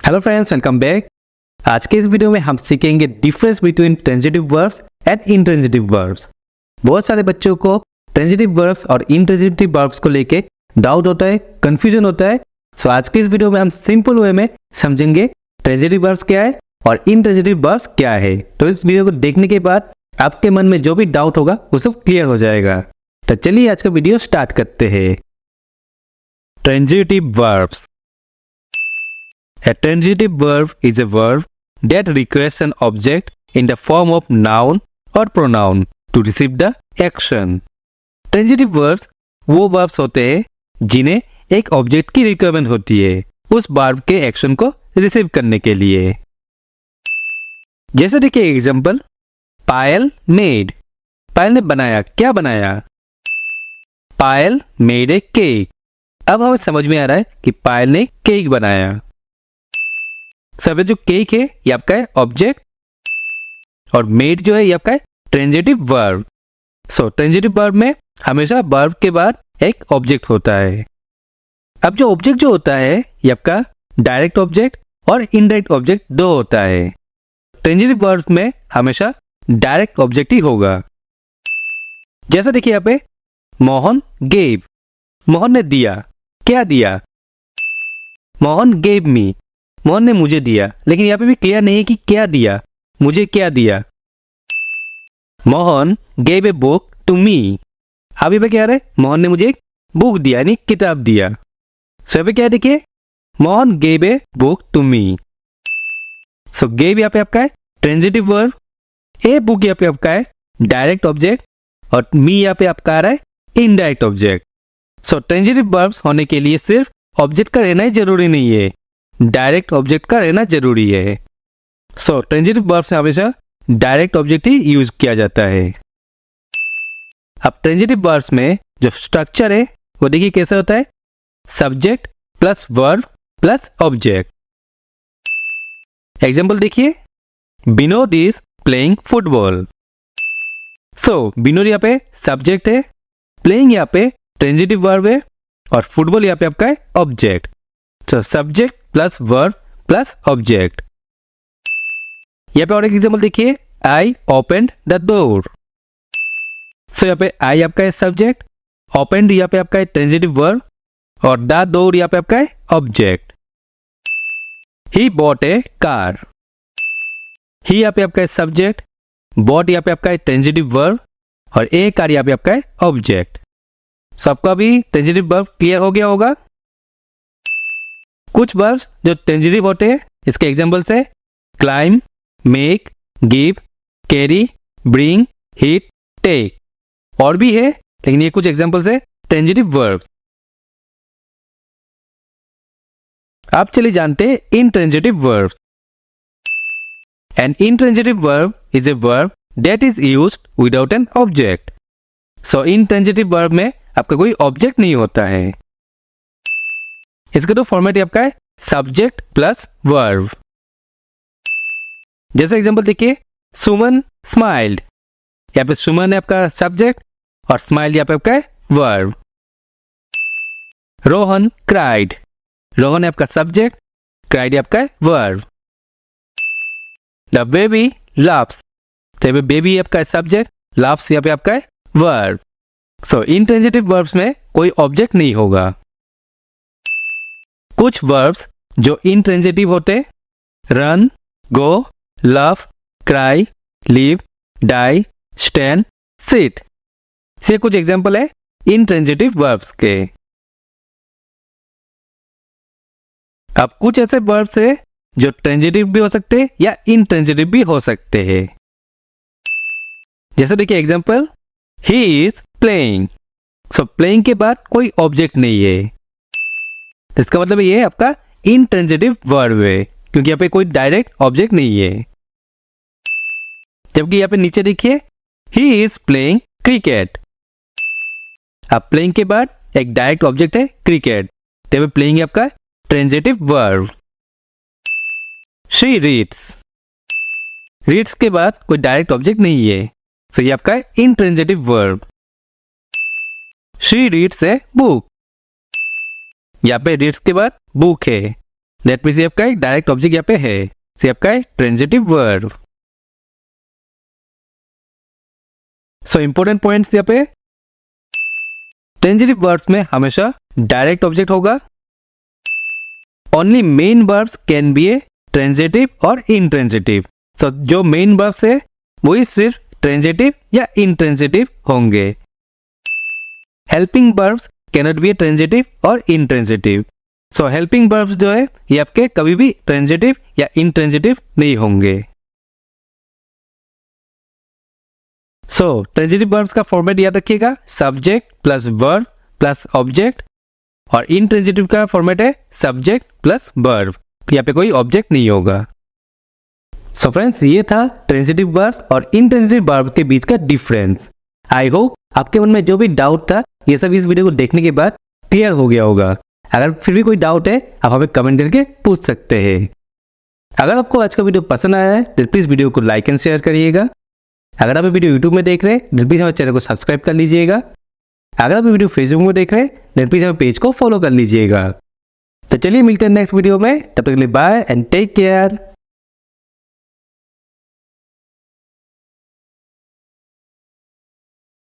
Hello friends, welcome back. आज के इस वीडियो में हम सीखेंगे difference between transitive verbs and intransitive verbs. बहुत सारे बच्चों को ट्रांजिटिव वर्ब्स और इंट्रांजिटिव वर्ब्स को लेके डाउट होता है, कंफ्यूजन होता है। सो आज के इस वीडियो में हम सिंपल वे में समझेंगे ट्रांजिटिव वर्ब्स क्या है और इंट्रांजिटिव वर्ब्स क्या है। तो इस वीडियो को देखने के बाद आपके मन में जो भी डाउट होगा वो सब क्लियर हो जाएगा। तो चलिए आज का वीडियो स्टार्ट करते हैं। Transitive verbs. A transitive verb is a verb that requires an object in the form of noun or pronoun to receive the action. Transitive verbs वो verbs होते हैं जिन्हें एक ऑब्जेक्ट की रिक्वायरमेंट होती है उस वर्ब के एक्शन को रिसीव करने के लिए। जैसे देखिए एग्जांपल, पायल मेड। पायल ने बनाया, क्या बनाया? पायल मेड ए केक। अब हमें समझ में आ रहा है कि पायल ने केक बनाया। सब जो केक है ये आपका है ऑब्जेक्ट और मेड जो है ये आपका है ट्रांजिटिव वर्ब। सो ट्रांजिटिव वर्ब में हमेशा वर्ब के बाद एक ऑब्जेक्ट होता है। अब जो ऑब्जेक्ट जो होता है ये आपका डायरेक्ट ऑब्जेक्ट और इनडायरेक्ट ऑब्जेक्ट दो होता है। ट्रांजिटिव वर्ब में हमेशा डायरेक्ट ऑब्जेक्ट ही होगा। जैसा देखिए यहाँ पे मोहन गेव। मोहन ने दिया, क्या दिया? Mohan gave me. मोहन ने मुझे दिया, लेकिन यहाँ पे भी क्लियर नहीं है कि क्या दिया, मुझे क्या दिया। Mohan gave a book to me. अभी पे क्या रहा है? मोहन ने मुझे एक बुक दिया यानी किताब दिया। सो पे क्या देखिए, Mohan gave a book to me. So gave यहाँ पे आपका है ट्रांजिटिव वर्ब, ए बुक यहाँ पे आपका है डायरेक्ट ऑब्जेक्ट और मी यहाँ पे आपका आ रहा है इनडायरेक्ट ऑब्जेक्ट। सो ट्रांजिटिव वर्ब्स होने के लिए सिर्फ ऑब्जेक्ट का रहना ही जरूरी नहीं है, डायरेक्ट ऑब्जेक्ट का रहना जरूरी है। सो ट्रांजिटिव वर्ब से हमेशा डायरेक्ट ऑब्जेक्ट ही यूज किया जाता है। अब ट्रांजिटिव वर्ब्स में जो स्ट्रक्चर है वो देखिए कैसे होता है, subject plus verb plus object. Example देखिए, विनोद इज प्लेइंग फुटबॉल। सो विनोद यहाँ पे सब्जेक्ट है, प्लेइंग यहाँ पे ट्रांजिटिव वर्ब है और फुटबॉल यहाँ पे आपका है object. So subject plus verb plus object. यहाँ पे और एक एग्जांपल देखिए, आई ओपनड द डोर। सो यहाँ पे आई आपका है सब्जेक्ट, ओपनड यहाँ पे आपका है ट्रांजिटिव वर्ब और द डोर यहाँ पे आपका है object. He bought a car. He यहाँ पे आपका है सब्जेक्ट, बॉट यहाँ पे आपका है ट्रांजिटिव वर्ब और ए कार यहाँ पे आपका है ऑब्जेक्ट। सबका भी ट्रांजिटिव वर्ब क्लियर हो गया होगा। कुछ वर्ब्स जो ट्रांजिटिव होते हैं इसके एग्जांपल्स है claim, make, give, carry, bring, hit, take. और भी है लेकिन ये कुछ एग्जांपल्स है ट्रांजिटिव वर्ब्स। अब चलिए जानते हैं intransitive verbs. An intransitive verb is a verb that is used without an object. So intransitive verb में आपका कोई ऑब्जेक्ट नहीं होता है। इसका तो फॉर्मेट आपका है सब्जेक्ट प्लस वर्ब। जैसे एग्जांपल देखिए, सुमन स्माइल्ड। यहाँ पे सुमन है आपका सब्जेक्ट और स्माइल यहाँ पे आपका है वर्ब। रोहन क्राइड। रोहन है आपका सब्जेक्ट, क्राइड आपका है वर्ब। The baby laughs. तो बेबी आपका है सब्जेक्ट, लाफ्स यहाँ पे आपका है वर्ब। सो इंट्रांजिटिव वर्ब्स में कोई ऑब्जेक्ट नहीं होगा। कुछ वर्ब्स जो इंट्रांजिटिव होते, run, go, love, cry, live, die, stand, sit. ये कुछ एग्जांपल है इंट्रांजिटिव वर्ब्स के। अब कुछ ऐसे वर्ब्स है जो ट्रांजिटिव भी हो सकते हैं या इंट्रांजिटिव भी हो सकते हैं। जैसे देखिए example, he is playing. So playing के बाद कोई ऑब्जेक्ट नहीं है, इसका मतलब ये आपका इंट्रांजिटिव वर्ब है क्योंकि यहाँ पे कोई डायरेक्ट ऑब्जेक्ट नहीं है। जबकि यहाँ पे नीचे देखिए, ही इज प्लेइंग क्रिकेट। अब प्लेइंग के बाद एक डायरेक्ट ऑब्जेक्ट है क्रिकेट, तो प्लेइंग आपका transitive verb. She reads. Reads के बाद कोई डायरेक्ट ऑब्जेक्ट नहीं है, तो ये आपका intransitive verb. She reads a book. यहाँ पे रीड्स के बाद बुक है, दैट मीन्स ये आपका एक डायरेक्ट ऑब्जेक्ट यहाँ पे है, ये आपका है transitive verb. So important points यहाँ पे, ट्रांजिटिव वर्ब्स में हमेशा डायरेक्ट ऑब्जेक्ट होगा। Only main verbs can be A transitive और इनट्रांजिटिव। सो जो मेन वर्ब्स है वही सिर्फ ट्रांजिटिव या इनट्रांजिटिव होंगे। Helping verbs cannot be A transitive और इनट्रांजिटिव। सो हेल्पिंग वर्ब्स जो है ये आपके कभी भी ट्रांजिटिव या इनट्रांजिटिव नहीं होंगे। सो ट्रांजिटिव वर्ब्स का फॉर्मेट याद रखिएगा, subject plus verb plus object, और इनट्रांजिटिव का फॉर्मेट है सब्जेक्ट प्लस वर्ब, यहाँ पे कोई ऑब्जेक्ट नहीं होगा। सो फ्रेंड्स, ये था ट्रांजिटिव वर्ब्स और इनट्रांजिटिव वर्ब्स के बीच का डिफरेंस। आई होप आपके मन में जो भी डाउट था ये सब इस वीडियो को देखने के बाद क्लियर हो गया होगा। अगर फिर भी कोई डाउट है आप हमें कमेंट करके पूछ सकते हैं। अगर आपको आज का वीडियो पसंद आया है तो प्लीज़ वीडियो को लाइक एंड शेयर करिएगा। अगर आप वीडियो यूट्यूब में देख रहे हैं तो प्लीज़ हमारे चैनल को सब्सक्राइब कर लीजिएगा। अगर आप वीडियो फेसबुक में देख रहे हैं तो प्लीज़ हमारे पेज को फॉलो कर लीजिएगा। तो चलिए मिलते हैं नेक्स्ट वीडियो में, तब तक के लिए बाय एंड टेक केयर।